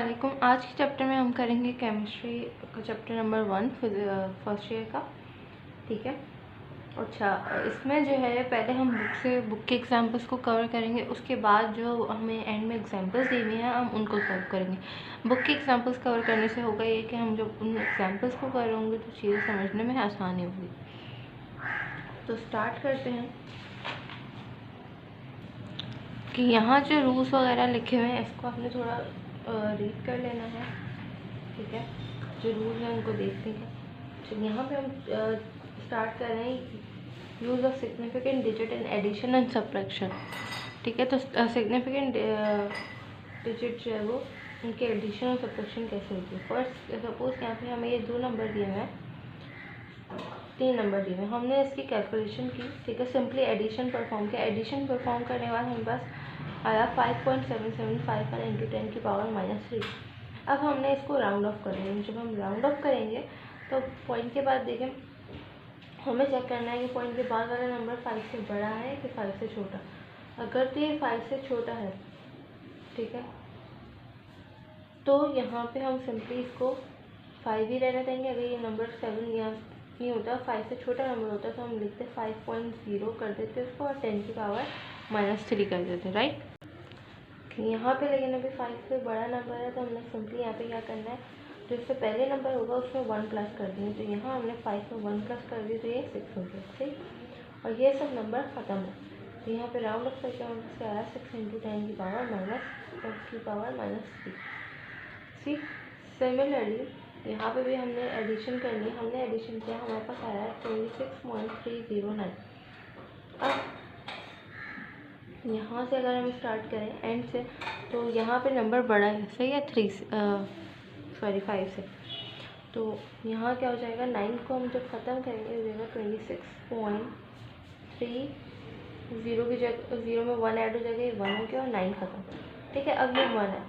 अस्सलामुअलैकुम। आज के चैप्टर में हम करेंगे केमिस्ट्री का चैप्टर नंबर 1 फर्स्ट ईयर का। ठीक है। अच्छा, इसमें जो है पहले हम बुक के एग्जांपल्स को कवर करेंगे, उसके बाद जो हमें एंड में एग्जांपल्स दी हुई हैं हम उनको सॉल्व करेंगे। बुक के एग्जांपल्स कवर करने से होगा ये कि हम जब उन एग्जांपल्स को करेंगे तो चीज़ें समझने में आसानी होगी। तो स्टार्ट करते हैं कि यहाँ जो रूल्स वगैरह लिखे हुए हैं इसको आपने थोड़ा रीड कर लेना है। ठीक है, जो रूल्स हैं उनको देखते हैं। तो यहाँ पे हम स्टार्ट कर रहे हैं use of significant digit in addition and subtraction. ठीक है, तो सिग्निफिकेंट डिजिट जो है वो उनके एडिशन और सब्ट्रैक्शन कैसे होती है। फर्स्ट सपोज यहाँ पे हमें ये 2 नंबर दिए हैं, 3 नंबर दिए हैं, हमने इसकी कैलकुलेशन की। ठीक है, सिंपली एडिशन परफॉर्म किया। एडिशन परफॉर्म करने के बाद हमारे पास आया 5.7751 इंटू 10 की पावर -3। अब हमने इसको राउंड ऑफ कर लेंगे। जब हम राउंड ऑफ करेंगे तो पॉइंट के बाद देखें, हमें चेक करना है कि पॉइंट के बाद वाला नंबर 5 से बड़ा है कि 5 से छोटा। अगर तो ये 5 से छोटा है, ठीक है, तो यहाँ पे हम सिंपली इसको 5 ही रहने देंगे। अगर ये नंबर 7 या नहीं होता, 5 से छोटा नंबर होता है, तो हम लिखते 5.0 कर देते उसको और 10 की पावर -3 कर देते, राइट। यहाँ पे लेकिन अभी 5 से बड़ा नंबर है, तो हमने सिंपली यहाँ पे क्या करना है, जो इससे पहले नंबर होगा उसमें 1 प्लस कर देंगे। तो यहाँ हमने 5 में 1 प्लस कर दिया तो ये 6 हो गया, ठीक। और ये सब नंबर ख़त्म है। तो यहाँ पे राउंड ऑफ करके हम इससे आया 6 इंटू 10 की पावर -3। सी सिमिलरली यहाँ पे भी हमने एडिशन करनी है। हमने एडिशन किया, हमारे पास आया 26.309। अब यहाँ से अगर हम स्टार्ट करें एंड से, तो यहाँ पे नंबर बड़ा है, सही है, 5 से। तो यहाँ क्या हो जाएगा, 9 को हम जब ख़त्म करेंगे हो जाएगा 26.30 की जगह 0 में 1 ऐड हो जाएगा, ये 1 हो गया और 9 ख़त्म। ठीक है, अब ये 1 है।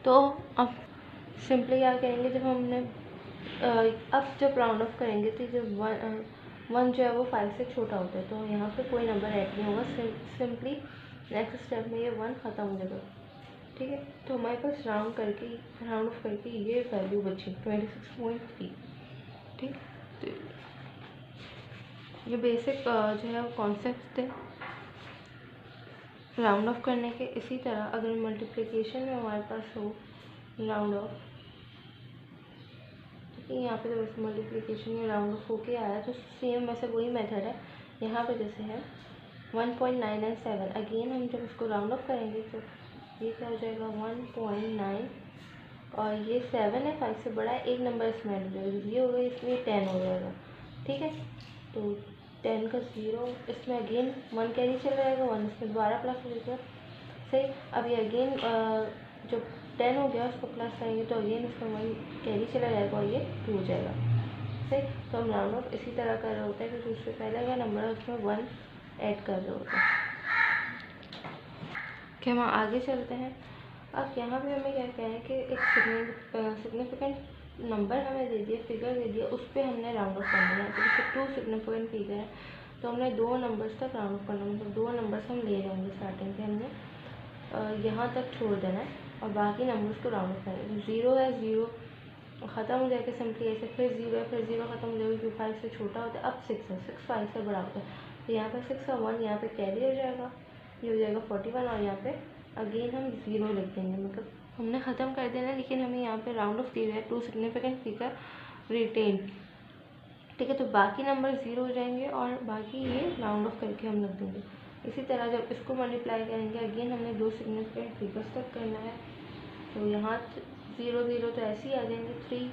तो अब सिंपली क्या करेंगे, जब हमने अब जब राउंड ऑफ करेंगे तो जब 1 जो है वो 5 से छोटा होता है, तो यहाँ पे कोई नंबर ऐड नहीं होगा। सिंपली नेक्स्ट स्टेप में ये 1 ख़त्म हो जाएगा। ठीक है, तो हमारे पास राउंड ऑफ करके ये वैल्यू बची 26.3। ठीक, तो ये बेसिक जो है कॉन्सेप्ट थे राउंड ऑफ करने के। इसी तरह अगर मल्टीप्लिकेशन में हमारे पास हो राउंड ऑफ, यहाँ पे तो वैसे मल्टीप्लिकेशन में राउंड ऑफ होके आया, तो सेम वैसे वही मेथड है। यहाँ पे जैसे है 1.997, अगेन हम जब इसको राउंड ऑफ करेंगे तो ये क्या हो जाएगा 1.9, और ये 7 है, 5 से बड़ा है, एक नंबर इसमें ऐड हो जाएगा, ये हो गया, इसमें 10 हो जाएगा। ठीक है, तो 10 का 0 इसमें अगेन 1 कैरी चला जाएगा, 1 इसमें दोबारा प्लस हो जाएगा, सही। अब ये अगेन जब 10 हो गया उसको प्लस करेंगे तो अगेन इसमें 1 कैरी चला जाएगा और ये 2 हो जाएगा, सही। तो हम राउंड ऑफ इसी तरह कर रहे होते हैं कि उससे पहले का नंबर है उसमें 1 ऐड कर रहे होते हैं। कि हम आगे चलते हैं। अब यहाँ पे हमें क्या कहना है कि एक सिग्निफिकेंट नंबर हमें दे दिया, फिगर दे दिया, उस पर हमने राउंड ऑफ करना है। तो जैसे 2 सिग्निफिकेंट फिगर है, तो हमने 2 नंबर्स तक राउंड ऑफ करना है, मतलब 2 नंबर्स हम ले जाएंगे स्टार्टिंग से, हमने यहाँ तक छोड़ देना है और बाकी नंबर्स को राउंड ऑफ करना है। 0 है, 0 ख़त्म हो जाएगा सिंपली ऐसे, फिर 0 है, फिर 0 ख़त्म हो जाएगा क्योंकि 5 से छोटा होता है। अब 6 है, 6 5 से बड़ा होता है, तो यहाँ पर 6 का 1 यहाँ पे कैरी हो जाएगा, ये हो जाएगा 41, और यहाँ पे अगेन हम 0 लिख देंगे, मतलब हमने ख़त्म कर देना है, लेकिन हमें यहाँ पे राउंड ऑफ दिया है 2 सिग्निफिकेंट फिगर रिटेन। ठीक है, तो बाकी नंबर 0 हो जाएंगे और बाकी ये राउंड ऑफ करके हम लिख देंगे। इसी तरह जब इसको मल्टीप्लाई करेंगे अगेन हमने 2 सिग्निफिकेंट फिगर्स तक करना है, तो यहाँ 0 0 तो ऐसे ही आ जाएंगे, 3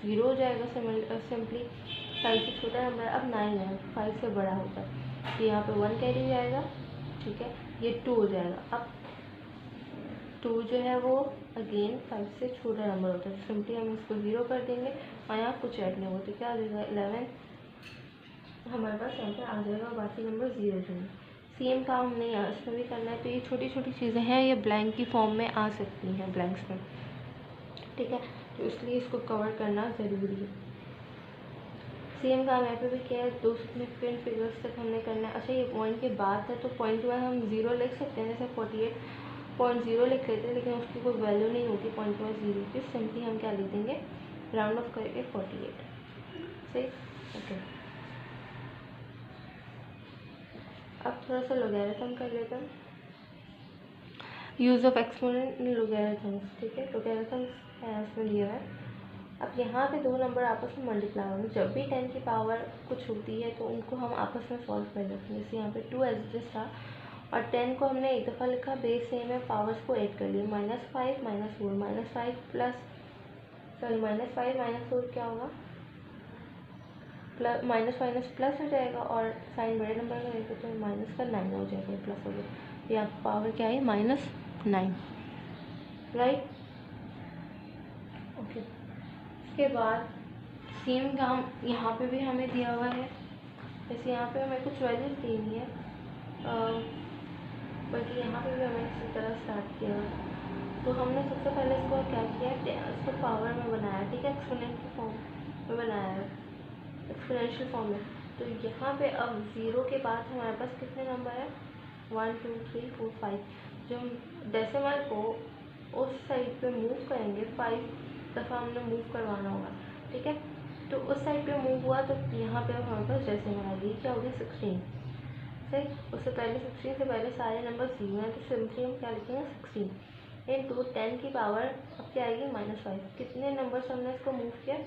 0 हो जाएगा सिंपली। 5 से छोटा नंबर, अब 9 है, 5 से बड़ा होता है, तो यहाँ पे 1 कैरी जाएगा, ठीक है, ये 2 हो जाएगा। अब 2 जो है वो अगेन 5 से छोटा नंबर होता है, सिंपली हम इसको 0 कर देंगे और यहाँ कुछ ऐड नहीं होगा, तो क्या आ जाएगा 11 हमारे पास यहाँ पे आ जाएगा, बाकी नंबर 0 हो जाएंगे। सेम काम हमने यहाँ इसमें भी करना है। तो ये छोटी छोटी चीज़ें हैं, ये ब्लैंक की फॉर्म में आ सकती हैं, ब्लैंक्स में, ठीक है, तो इसलिए इसको कवर करना ज़रूरी है। सेम काम यहाँ पे भी किया है, 2 सिग्निफिकेंट फिगर्स तक हमने करना है। अच्छा, ये पॉइंट के बाद है, तो पॉइंट के बाद हम 0 लिख सकते हैं, जैसे 48 0.0 लिख लेते हैं, लेकिन उसकी कोई वैल्यू नहीं होती 0.0 की। सिंपली हम क्या लिख देंगे, राउंड ऑफ करके 48। सही, ओके। अब थोड़ा सा लोगैरिथम कर लेते हैं, यूज़ ऑफ एक्सपोनेंट इन लोगैरिथम्स। ठीक है, लोगैरिथम्स है उसमें दिया है। अब यहाँ पे दो नंबर आपस में मल्टीप्लाई होंगे। जब भी 10 की पावर कुछ होती है तो उनको हम आपस में सॉल्व कर लेते हैं। जैसे यहाँ पे 2 एज इट था और 10 को हमने एक दफ़ा लिखा, बेस सेम है, पावर्स को ऐड कर लिए, -5 -4 -5 प्लस सॉरी -5 -4 क्या होगा, प्लस माइनस माइनस प्लस हो जाएगा और साइन बड़े नंबर का रहेगा तो माइनस का 9 हो जाएगा, प्लस हो गया। यहाँ पावर क्या है, -9, राइट, ओके। उसके बाद सेम काम यहाँ पे भी हमें दिया हुआ है। जैसे यहाँ पे हमें कुछ वैल्यूज देनी है, बल्कि यहाँ पे भी हमें इसी तरह स्टार्ट किया है। तो हमने सबसे पहले इसको क्या किया, इसको पावर में बनाया, ठीक है, एक्सपोनेंट के फॉर्म में बनाया है, एक्सपोनेंशियल फॉर्म में। तो यहाँ पे अब 0 के बाद हमारे पास कितने नंबर है, 1 2 3 4 5। जो हम डेसिमल को उस साइड पे मूव करेंगे, 5 दफ़ा हमने मूव करवाना होगा, ठीक है। तो उस साइड पे मूव हुआ तो यहाँ पे हमारे पास डेसिमल आ गई, क्या हो गया, 16। सही, उससे पहले 16 से पहले सारे नंबर 0 हैं, तो सिंपली हम क्या लिखेंगे, 16 इंटू 10 की पावर अब क्या आएगी, -5। कितने नंबर से हमने इसको मूव किया,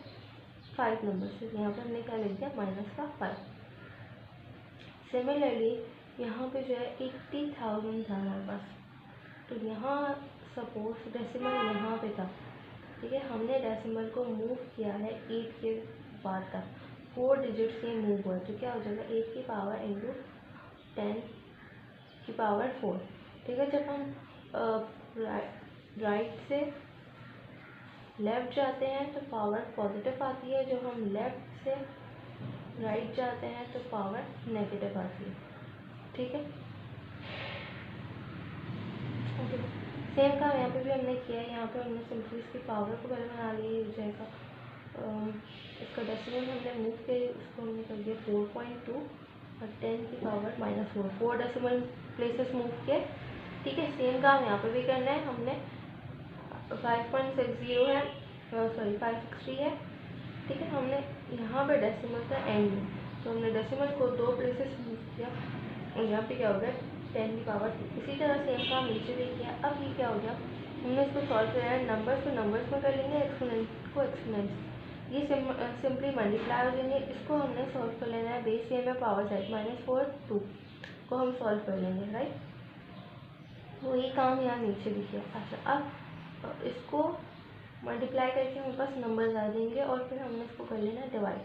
5 नंबर से, यहाँ पे हमने क्या लिख दिया, -5। सिमिलरली यहाँ पे जो है 80,000 था हमारे पास, तो यहाँ सपोज डेसिमल यहाँ पे था, ठीक है, हमने डेसिमल को मूव किया है 8 के बाद तक, 4 डिजिट से मूव हुआ, तो क्या हो जाएगा, 8 की पावर इंटू 10 की पावर 4, ठीक है। जब हम राइट से लेफ़्ट जाते हैं तो पावर पॉजिटिव आती है, जब हम लेफ़्ट से राइट जाते हैं तो पावर नेगेटिव आती है, ठीक है, ओके। सेम काम यहाँ पे भी हमने किया है। यहाँ पे हमने सिंपली इसकी पावर को पहले बना लिया, हो जाएगा इसका डेसिमल हमने मूव किया, उसको हमने कर दिया 4.2 और 10 की पावर -4, 4 डेसिमल प्लेसेस मूव किए, ठीक है। सेम काम यहाँ पे भी करना है, हमने 5.60 है, सॉरी 560 है, ठीक है। हमने यहाँ पे डेसिमल का एंड है, तो हमने डेसिमल को 2 प्लेसेस मूव किया और यहाँ पे क्या हो गया, 10 की पावर 2। इसी तरह सेम काम नीचे भी किया। अब ये क्या हो गया, हमने इसको सॉल्व किया है, नंबर्स को नंबर्स में कर लेंगे, एक्सपोनेंट को एक्सपोनेंट्स, ये सिंपली मल्टीप्लाई हो जाएंगे। इसको हमने सॉल्व कर लेना है, बेस सेम है, पावर साइड -4 2 को हम सॉल्व कर लेंगे, राइट। वही काम यहाँ नीचे भी किया। अच्छा, अब इसको मल्टीप्लाई करके हमारे पास नंबर आ जाएंगे और फिर हमने इसको कर लेना डिवाइड,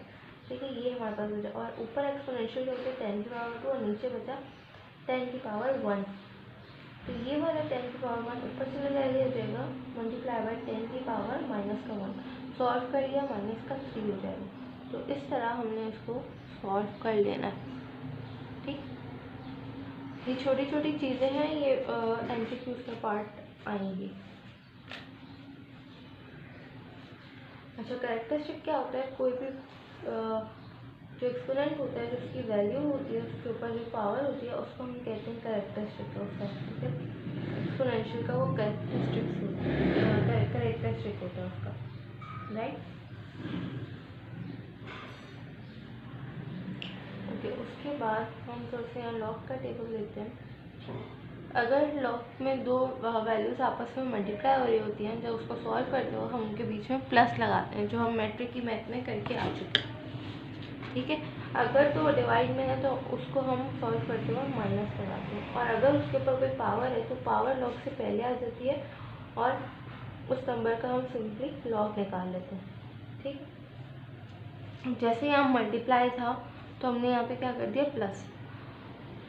ठीक है, ये हमारे पास हो जाए। और ऊपर एक्सपोनेंशियल करके 10 की पावर 2 और नीचे बचा 10 की पावर 1, तो ये वाला 10 की पावर 1 ऊपर चला जाएगा, हो जाएगा मल्टीप्लाई बाय 10 की पावर -1, सॉल्व कर लिया, -3 हो जाएगा। तो इस तरह हमने इसको सॉल्व कर लेना है, ठीक। ये छोटी छोटी चीज़ें हैं, ये MCQs का पार्ट आएंगी। अच्छा, कैरेक्टरिस्टिक क्या होता है, कोई भी जो एक्सपोनेंट होता है, जो उसकी वैल्यू होती है, उसके ऊपर जो पावर होती है, उसको हम कहते हैं कैरेक्टरिस्टिक होता है, ठीक है। एक्सपोनेंशियल का वो कैरेक्टरिस्टिक होता है उसका, राइट, ओके। उसके बाद हम सोचते हैं लॉग का टेबल लेते हैं। अगर लॉग में दो वैल्यूज़ आपस में मल्टीप्लाई हो रही होती हैं, जब उसको सॉल्व करते हो हम उनके बीच में प्लस लगाते हैं, जो हम मैट्रिक की मैथ में करके आ चुके हैं, ठीक है। अगर तो डिवाइड में है तो उसको हम सॉल्व करते हुए माइनस लगाते हैं, और अगर उसके ऊपर कोई पावर है तो पावर लॉग से पहले आ जाती है और उस नंबर का हम सिंपली लॉग निकाल लेते हैं, ठीक। जैसे यहाँ मल्टीप्लाई था तो हमने यहाँ पे क्या कर दिया, plus,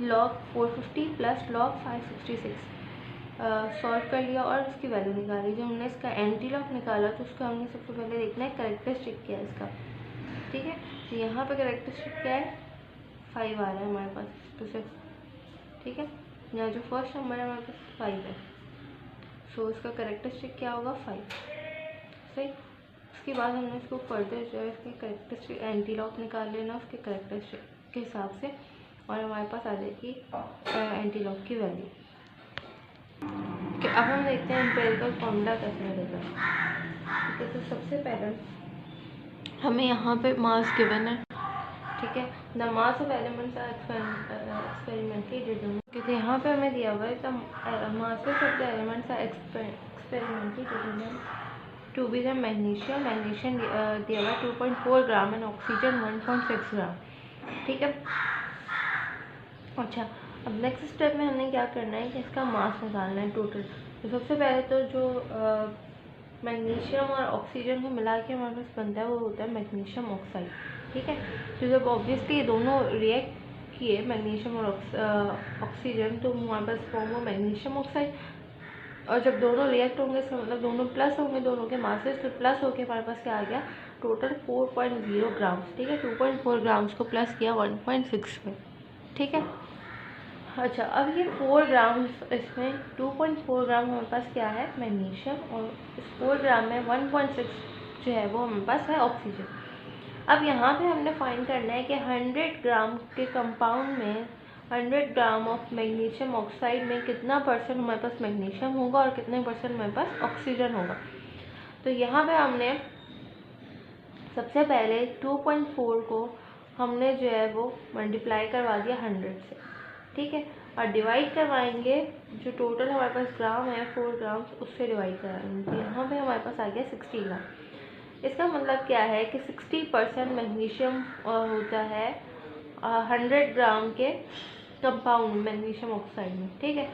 log 450 plus log 566 solve कर लिया और उसकी वैल्यू निकाली। जब हमने इसका एंटी लॉग निकाला तो उसको हमने सबसे पहले देखना है कैरेक्टरिस्टिक क्या है इसका, ठीक है। तो यहाँ पे कैरेक्टरिस्टिक क्या है, 5 आ रहा है हमारे पास, तो 6, ठीक है। यहाँ जो फर्स्ट नंबर है हमारे पास 5 है, सो इसका कैरेक्टरिस्टिक क्या होगा, 5, सही। उसके बाद हमने इसको फर्दर जो है इसके कैरेक्टरिस्टिक एंटी लॉग निकाल लेना उसके कैरेक्टरिस्टिक के हिसाब से, और हमारे पास आ जाएगी एंटी लॉग की वैल्यू, कि अब हम देखते हैं एम्पिरिकल फॉर्मूला कैसे मिलेगा। ठीक है, तो सबसे पहले हमें यहाँ पे मास गिवन है। ठीक है, the mass of elements are experimentally determined. क्योंकि यहाँ पे हमें दिया हुआ है the masses of the elements are experimentally determined to be the magnesium दिया हुआ है 2.4 ग्राम एंड ऑक्सीजन 1.6 ग्राम। ठीक है, अच्छा अब नेक्स्ट स्टेप में हमने क्या करना है कि इसका मास निकालना है टोटल। तो सबसे पहले तो जो मैग्नीशियम और ऑक्सीजन को मिला के हमारे पास बनता है वो होता है मैग्नीशियम ऑक्साइड। ठीक है, तो जब ऑब्वियसली ये दोनों रिएक्ट किए मैग्नीशियम और ऑक्सीजन तो हमारे पास फॉर्म हो मैग्नीशियम ऑक्साइड। और जब दोनों रिएक्ट होंगे इसका मतलब दोनों प्लस होंगे, दोनों के मासेस, तो प्लस होके हमारे पास क्या आ गया टोटल 4.0 ग्राम्स। ठीक है, 2.4 ग्राम्स को प्लस किया 1.6 में। ठीक है, अच्छा अब ये 4 ग्राम, इसमें 2.4 ग्राम हमारे पास क्या है मैग्नीशियम, और इस 4 ग्राम में 1.6 जो है वो हमारे पास है ऑक्सीजन। अब यहाँ पे हमने फाइंड करना है कि 100 ग्राम के कंपाउंड में 100 ग्राम ऑफ मैग्नीशियम ऑक्साइड में कितना परसेंट हमारे पास मैग्नीशियम होगा और कितने परसेंट हमारे पास ऑक्सीजन होगा। तो यहाँ पे हमने सबसे पहले 2.4 को हमने जो है वो मल्टीप्लाई करवा दिया 100 से। ठीक है, और डिवाइड करवाएंगे जो टोटल हमारे पास ग्राम है 4 ग्राम उससे डिवाइड कराएंगे। तो यहाँ पे हमारे पास आ गया 60 ग्राम। इसका मतलब क्या है कि 60% मैग्नीशियम होता है 100 ग्राम के कंपाउंड मैग्नीशियम ऑक्साइड में। ठीक है,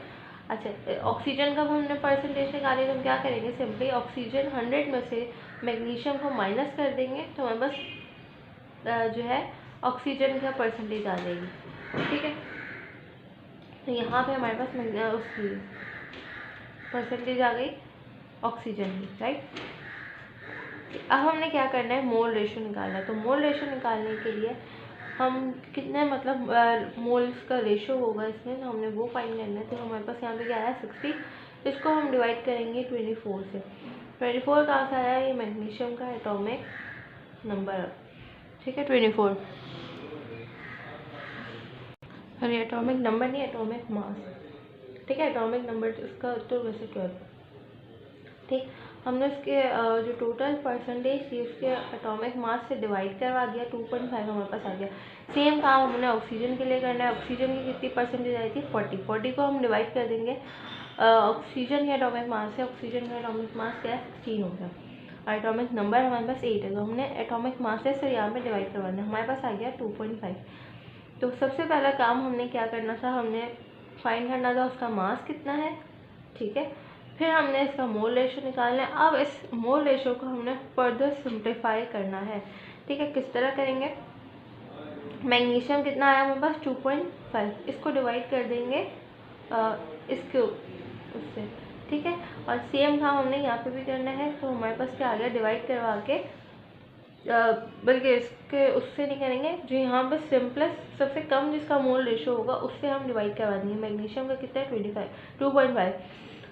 अच्छा ऑक्सीजन का हमने परसेंटेज निकाले तो हम क्या करेंगे, सिंपली ऑक्सीजन 100 में से मैग्नीशियम को माइनस कर देंगे तो हमारे पास जो है ऑक्सीजन का परसेंटेज आ जाएगी। ठीक है, तो यहाँ पे हमारे पास उसकी परसेंटेज आ गई ऑक्सीजन की, राइट। अब हमने क्या करना है मोल रेशियो निकालना है। तो मोल रेशियो निकालने के लिए हम कितने मतलब मोल्स का रेशियो होगा इसमें, तो हमने वो फाइंड करना है। तो हमारे पास यहाँ पे क्या आया 60, तो इसको हम डिवाइड करेंगे 24 से। 24 कहाँ से आया, ये मैग्नीशियम का एटॉमिक नंबर। ठीक है, 24, अरे एटॉमिक नंबर नहीं, एटॉमिक मास। ठीक है, एटॉमिक नंबर इसका तो वैसे क्या है। ठीक, हमने उसके जो टोटल परसेंटेज थी उसके एटॉमिक मास से डिवाइड करवा दिया, 2.5 हमारे पास आ गया। सेम काम हमने ऑक्सीजन के लिए करना है। ऑक्सीजन की कितनी परसेंटेज आई थी 40 को हम डिवाइड कर देंगे ऑक्सीजन के एटॉमिक मास से। ऑक्सीजन का एटॉमिक मास क्या है 16 हो गया, और एटॉमिक नंबर हमारे पास 8 है। तो हमने एटॉमिक मास से यहाँ पे डिवाइड करवाना है, हमारे पास आ गया 2.5। तो सबसे पहला काम हमने क्या करना था, हमने फाइंड करना था उसका मास कितना है। ठीक है, फिर हमने इसका मोल रेशियो निकालना है। अब इस मोल रेशियो को हमने फर्दर सिंप्लीफाई करना है। ठीक है, किस तरह करेंगे, मैग्नीशियम कितना आया हमारे पास 2.5, इसको डिवाइड कर देंगे इसके उससे। ठीक है, और सेम काम हमने यहाँ पे भी करना है। तो हमारे पास क्या आ गया, डिवाइड करवा के बल्कि इसके उससे नहीं करेंगे, जो यहाँ पे सिंपलेस्ट सबसे कम जिसका मोल रेशियो होगा उससे हम डिवाइड करवा देंगे। मैग्नीशियम का कितना है 2.5,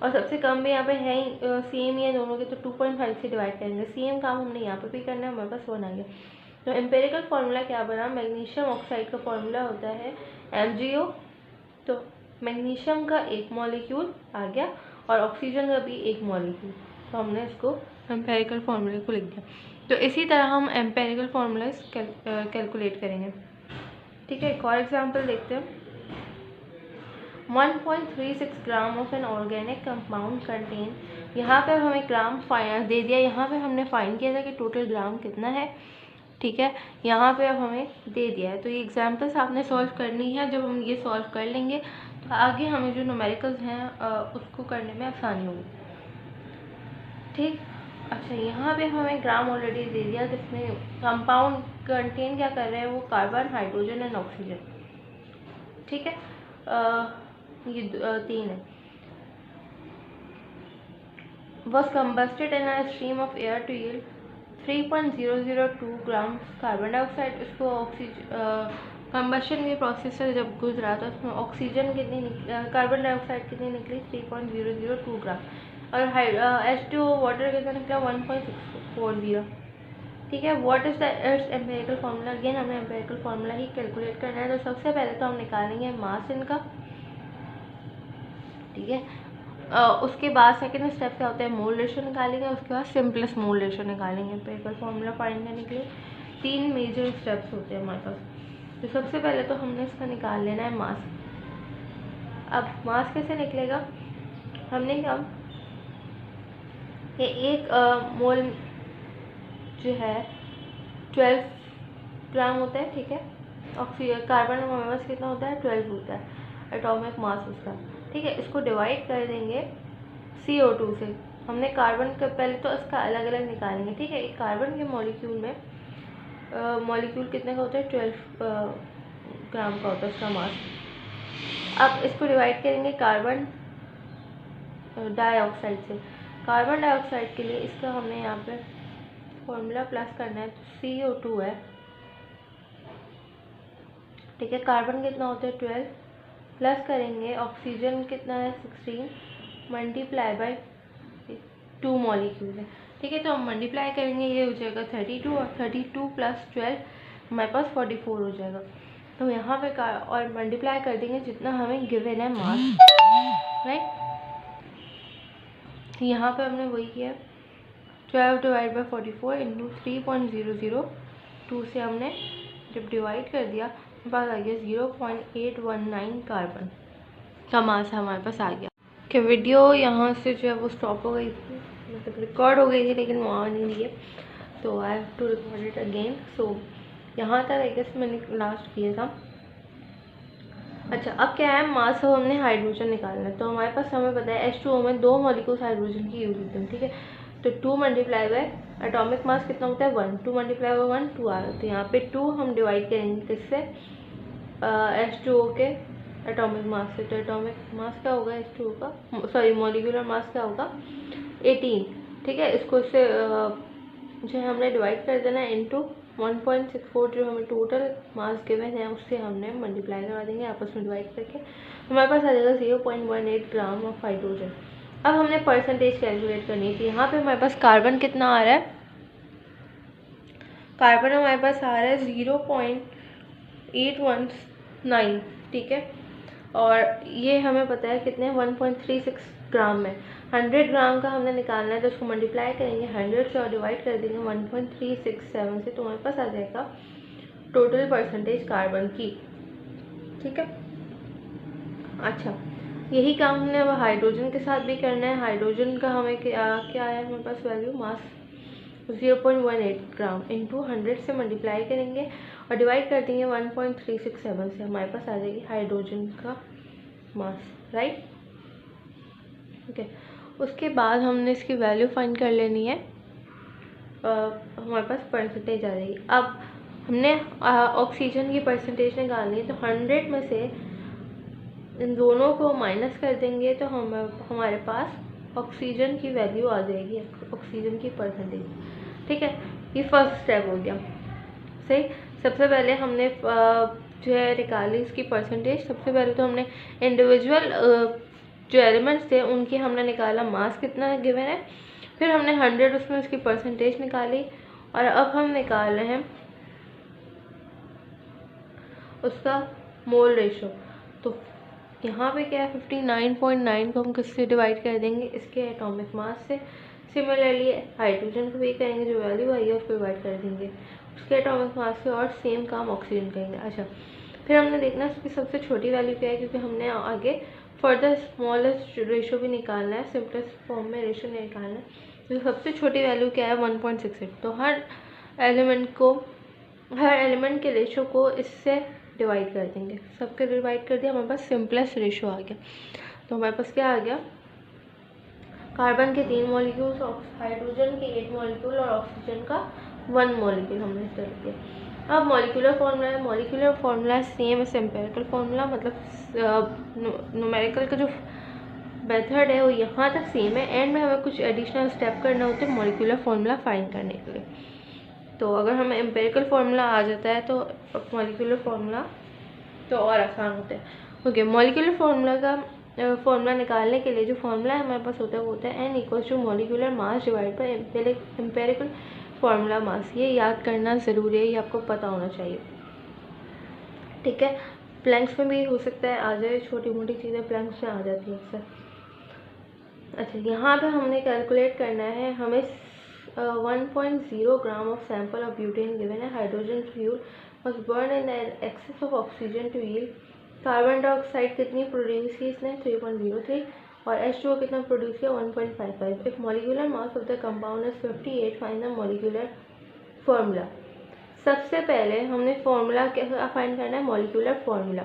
और सबसे कम भी यहाँ पे है ही, सेम ही है दोनों के, तो 2.5 से डिवाइड करेंगे। सेम काम हमने यहाँ पे भी करना है, हमारे पास 1 आ गया। तो एम्पेरिकल फार्मूला क्या बना, मैग्नीशियम ऑक्साइड का फार्मूला होता है MgO। तो मैग्नीशियम का एक मॉलिक्यूल आ गया और ऑक्सीजन का भी एक मॉलिक्यूल, तो हमने इसको एम्पेरिकल फार्मूले को लिख दिया। तो इसी तरह हम एम्पेरिकल फार्मूलाज कैलकुलेट करेंगे। ठीक है, एक और एग्जांपल देखते हैं। 1.36 gram of an organic compound contain, यहाँ पे हमें ग्राम दे दिया, यहाँ पे हमने फाइंड किया था कि टोटल ग्राम कितना है। ठीक है, यहाँ पे अब हमें दे दिया है। तो ये एग्जांपल्स आपने सॉल्व करनी है। जब हम ये सॉल्व कर लेंगे तो आगे हमें जो न्यूमेरिकल्स हैं उसको करने में आसानी होगी। ठीक, अच्छा यहाँ पे हमें ग्राम ऑलरेडी दे दिया, जिसमें कंपाउंड कंटेन क्या कर रहे हैं वो कार्बन, हाइड्रोजन एंड ऑक्सीजन। ठीक है, ये 3 है। was combusted in a stream of air to yield 3.002 gram carbon dioxide. इसको कंबशन के प्रोसेस से जब गुजरा तो उसमें ऑक्सीजन कितनी कार्बन डाइऑक्साइड कितनी निकली 3.002 ग्राम, और H2O वाटर कितना निकला 1.640। ठीक है, what is the empirical formula, again हमें एम्पेरिकल फार्मूला ही कैलकुलेट करना है। तो सबसे पहले तो हम निकालेंगे मास इनका। ठीक है, उसके बाद सेकेंड स्टेप क्या होता है, मोल रेशो निकालेंगे, उसके बाद सिंपलेस्ट मोल रेशो निकालेंगे। एम्पिरिकल फार्मूला फाइंड करने के लिए 3 मेजर स्टेप्स होते हैं हमारे पास। तो सबसे पहले तो हमने इसका निकाल लेना है मास। अब मास कैसे निकलेगा, हमने क्या कि एक मोल जो है 12 ग्राम होता है, ठीक है। ऑक्सीजन कार्बन का हमारे पास कितना होता है, 12 होता है एटॉमिक मास उसका, ठीक है। इसको डिवाइड कर देंगे CO2 से। हमने कार्बन का पहले तो इसका अलग अलग निकालेंगे, ठीक है। एक कार्बन के मॉलिक्यूल में मॉलिक्यूल कितने का होता है, 12 ग्राम का होता है उसका मास। अब इसको डिवाइड करेंगे कार्बन डाइऑक्साइड से। कार्बन डाइऑक्साइड के लिए इसका हमने यहाँ पे फॉर्मूला प्लस करना है, तो CO2 है, ठीक है। कार्बन कितना होता है 12, प्लस करेंगे ऑक्सीजन कितना है 16, मल्टीप्लाई बाय 2 मॉलिक्यूल है, ठीक है। तो हम मल्टीप्लाई करेंगे, ये हो जाएगा 32 और 32 प्लस 12 हमारे पास 44 हो जाएगा। तो यहाँ पे और मल्टीप्लाई कर देंगे जितना हमें गिवन है मास, राइट। यहाँ पे हमने वही किया, 12 डिवाइड बाई 44 इंटू 3.002 से हमने जब डिवाइड कर दिया पास आ गया 0.819 कार्बन का मास हमारे पास आ गया। कि वीडियो यहाँ से जो है वो स्टॉप हो गई थी, मतलब रिकॉर्ड हो गई थी लेकिन वो आ नहीं रही है, तो I have to record it again. So यहाँ तक आई गेस मैंने लास्ट किया था। अच्छा, अब क्या है, मास हो हमने हाइड्रोजन निकालना है। तो हमारे पास हमें पता है H2O में 2 मॉलिक्यूल्स हाइड्रोजन की यूज होते हैं, ठीक है। तो 2 मल्टीप्लाई बाय एटॉमिक मास कितना होता है 1, 2 मल्टीप्लाई बाय 1 2 आ रहा है। तो यहाँ पे 2 हम डिवाइड करेंगे किससे, H2O के एटॉमिक मास से। तो एटॉमिक मास क्या होगा H2O का, सॉरी मॉलिक्यूलर मास क्या होगा 18, ठीक है। इसको इससे जो है हमने डिवाइड कर देना है इनटू 1.64 जो हमें टोटल मास गिवन है उससे हमने मल्टीप्लाई करवा देंगे आपस में डिवाइड करके, हमारे पास आ जाएगा 0.18 ग्राम ऑफ हाइड्रोजन। अब हमने परसेंटेज कैलकुलेट करनी थी। यहाँ पे हमारे पास कार्बन कितना आ रहा है, कार्बन हमारे पास आ रहा है 0.819, ठीक है। और ये हमें पता है कितने 1.36 ग्राम में, 100 ग्राम का हमने निकालना है, तो उसको मल्टीप्लाई करेंगे 100 से और डिवाइड कर देंगे 1.367 से, तो हमारे पास आ जाएगा टोटल परसेंटेज कार्बन की, ठीक है। अच्छा, यही काम हमने अब हाइड्रोजन के साथ भी करना है। हाइड्रोजन का हमें क्या आया हमारे पास वैल्यू, मास 0.18 ग्राम इंटू 100 से मल्टीप्लाई करेंगे और डिवाइड कर देंगे 1.367 से, हमारे पास आ जाएगी हाइड्रोजन का मास, राइट। ओके, उसके बाद हमने इसकी वैल्यू फाइंड कर लेनी है, हमारे पास परसेंटेज आ जाएगी। अब हमने ऑक्सीजन की परसेंटेज निकालनी है, तो 100 में से इन दोनों को माइनस कर देंगे तो हमारे पास ऑक्सीजन की वैल्यू आ जाएगी, ऑक्सीजन की परसेंटेज, ठीक है। ये फर्स्ट स्टेप हो गया, सही। सबसे पहले हमने जो है निकाली इसकी परसेंटेज। सबसे पहले तो हमने इंडिविजुअल जो एलिमेंट्स थे उनकी हमने निकाला मास कितना गिवन है, फिर हमने 100 उसमें उसकी परसेंटेज निकाली, और अब हम निकाल रहे हैं उसका मोल रेशो। तो यहाँ पे क्या है 59.9 को हम किससे डिवाइड कर देंगे, इसके एटॉमिक मास से। सिमिलरली हाइड्रोजन को भी करेंगे, जो वैल्यू आई है उसको डिवाइड कर देंगे उसके एटॉमिक मास से, और सेम काम ऑक्सीजन करेंगे। अच्छा, फिर हमने देखना उसकी सबसे छोटी वैल्यू क्या है, क्योंकि हमने आगे फर्दर स्मॉलेस्ट रेशो भी निकालना है, सिंपलेस्ट फॉर्म में रेशो नहीं निकालना है। तो सबसे छोटी वैल्यू क्या है 1.68। तो हर एलिमेंट के रेशो को इससे डिवाइड कर देंगे, सबके डिवाइड कर दिया, हमारे पास सिंपलेस्ट रेशो आ गया। तो हमारे पास क्या आ गया, कार्बन के 3 मॉलिक्यूल्स, हाइड्रोजन के 8 मॉलिक्यूल और ऑक्सीजन का 1 मॉलिक्यूल हमने इस तरह किया। अब मॉलिक्यूलर फार्मूला है, molecular formula same as empirical formula, मतलब न्यूमेरिकल का जो मेथड है वो यहाँ तक सेम है। एंड में हमें कुछ एडिशनल स्टेप करना होता है मॉलिक्यूलर फार्मूला फाइंड करने के लिए। तो अगर हमें एम्पिरिकल फार्मूला आ जाता है तो मॉलिक्यूलर फार्मूला तो और आसान होता है। ओके, मॉलिक्यूलर फार्मूला का फार्मूला निकालने के लिए जो फार्मूला हमारे पास होता है वो होता है N equals to molecular mass divide by empirical formula mass. ये याद करना ज़रूरी है, ये आपको पता होना चाहिए, ठीक है। ब्लैंक्स में भी हो सकता है आ जाए, छोटी मोटी चीज़ें ब्लैंक्स में आ जाती है अक्सर। अच्छा, यहाँ पे हमने कैलकुलेट करना है, हमें 1.0 gram of sample of butane given है। Hydrogen fuel must burn in excess of oxygen to yield carbon dioxide कितनी प्रोड्यूस की इसने 3.03 और H2O कितना प्रोड्यूस किया 1.55। If molecular mass of the compound is 58 find the molecular formula. सबसे पहले हमने फॉर्मूला क्या फाइंड करना है, molecular formula.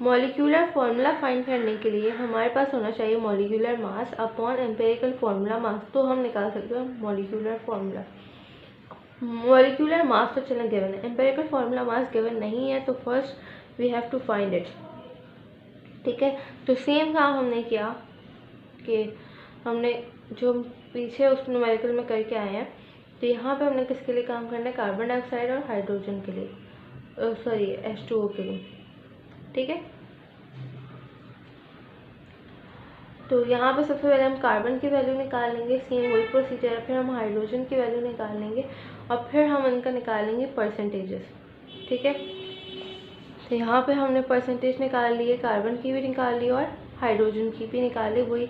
Molecular formula find करने के लिए हमारे पास होना चाहिए molecular mass upon empirical formula mass. तो हम निकाल सकते हैं मॉलिक्यूलर फॉर्मूला। मॉलिक्यूलर मास तो चला गिवन है, एम्पिरिकल फॉर्मूला मास गिवन नहीं है, तो first we have to find it. ठीक है, तो सेम काम हमने किया कि हमने जो पीछे उस न्यूमेरिकल में करके आए हैं, तो यहाँ पे हमने किसके लिए काम करना है, कार्बन डाइऑक्साइड और हाइड्रोजन के लिए, सॉरी H2O के लिए। ठीक है, तो यहाँ पे सबसे पहले हम कार्बन की वैल्यू निकाल लेंगे, सेम वही प्रोसीजर है। फिर हम हाइड्रोजन की वैल्यू निकाल लेंगे और फिर हम इनका निकालेंगे परसेंटेजेस। ठीक है, तो यहाँ पे हमने परसेंटेज निकाल लिए, कार्बन की भी निकाल ली और हाइड्रोजन की भी निकाल ली। वही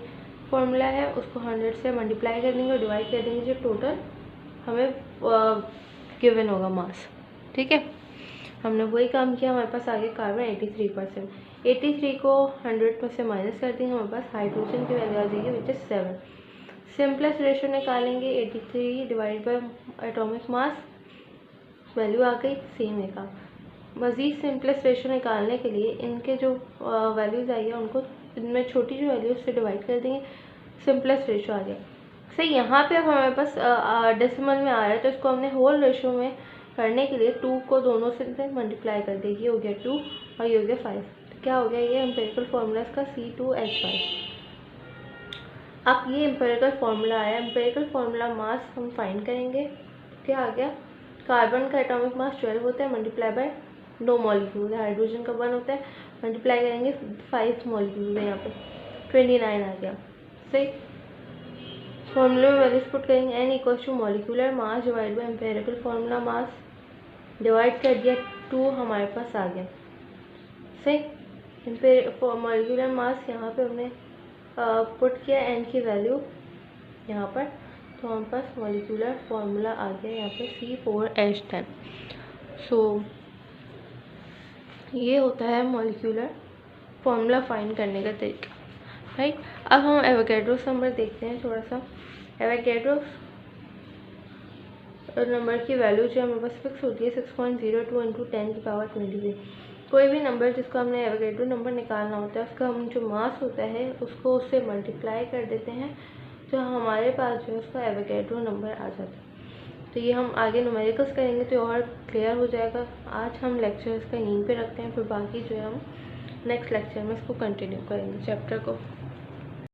फॉर्मूला है, उसको 100 से मल्टीप्लाई कर देंगे और डिवाइड कर देंगे, जो टोटल हमें गिवन होगा मास। ठीक है, हमने वही काम किया। हमारे पास आगे कार्बन 83%, 83 को 100 में से माइनस कर देंगे, हमारे पास हाइड्रोजन की वैल्यू आ जाएगी विच इज़ 7। सिंपलेस्ट रेशो निकालेंगे, 83 divide by atomic mass, value आ गई, सेम है काम। मज़ीद सिंपलेस्ट रेशो निकालने के लिए इनके जो वैल्यूज़ आई है उनको इनमें छोटी जो वैल्यू उससे डिवाइड कर देंगे, सिंपलेस्ट रेशो आ गया। सही, यहाँ पे अब हमारे पास डेसिमल में आ रहा है, तो इसको हमने होल रेशो में करने के लिए 2 को दोनों से मल्टीप्लाई कर देगी, ये हो गया 2 और ये हो गया 5। तो क्या हो गया, ये एम्पिरिकल फार्मूला इसका C2H5। अब ये एम्पिरिकल फार्मूला आया, एम्पिरिकल फार्मूला मास हम फाइंड करेंगे। क्या आ गया, कार्बन का एटॉमिक मास 12 होता है, मल्टीप्लाई बाय 2 मॉलिक्यूल, हाइड्रोजन का 1 होता है, मल्टीप्लाई करेंगे 5 मॉलिक्यूल है, यहाँ पे 29 आ गया। सही, फॉर्मूले में वैल्यूज पुट करेंगे, n equals to molecular mass divide by empirical formula mass, divide कर दिया, 2 हमारे पास आ गया। सही, मॉलिक्यूलर मास यहाँ पे हमने पुट किया n की वैल्यू यहाँ पर, तो हमारे पास मॉलिक्यूलर फार्मूला आ गया यहाँ पे C4H10। सो ये होता है मॉलिक्यूलर फार्मूला फाइंड करने का तरीका। राइट, अब हम एवोगैड्रोस नंबर देखते हैं थोड़ा सा। एवोगैड्रोस नंबर की वैल्यू जो हमारे पास फिक्स होती है 6.02 × 10⁻23। कोई भी नंबर जिसको हमने एवोगैड्रो नंबर निकालना होता है, उसका हम जो मास होता है उसको उससे मल्टीप्लाई कर देते हैं, तो हमारे पास जो है उसका एवोगैड्रो नंबर आ जाता है। तो ये हम आगे न्यूमेरिकल्स करेंगे तो और क्लियर हो जाएगा। आज हम लेक्चर्स का यहीं पे रखते हैं, फिर बाकी जो है हम नेक्स्ट लेक्चर में इसको कंटिन्यू करेंगे चैप्टर को।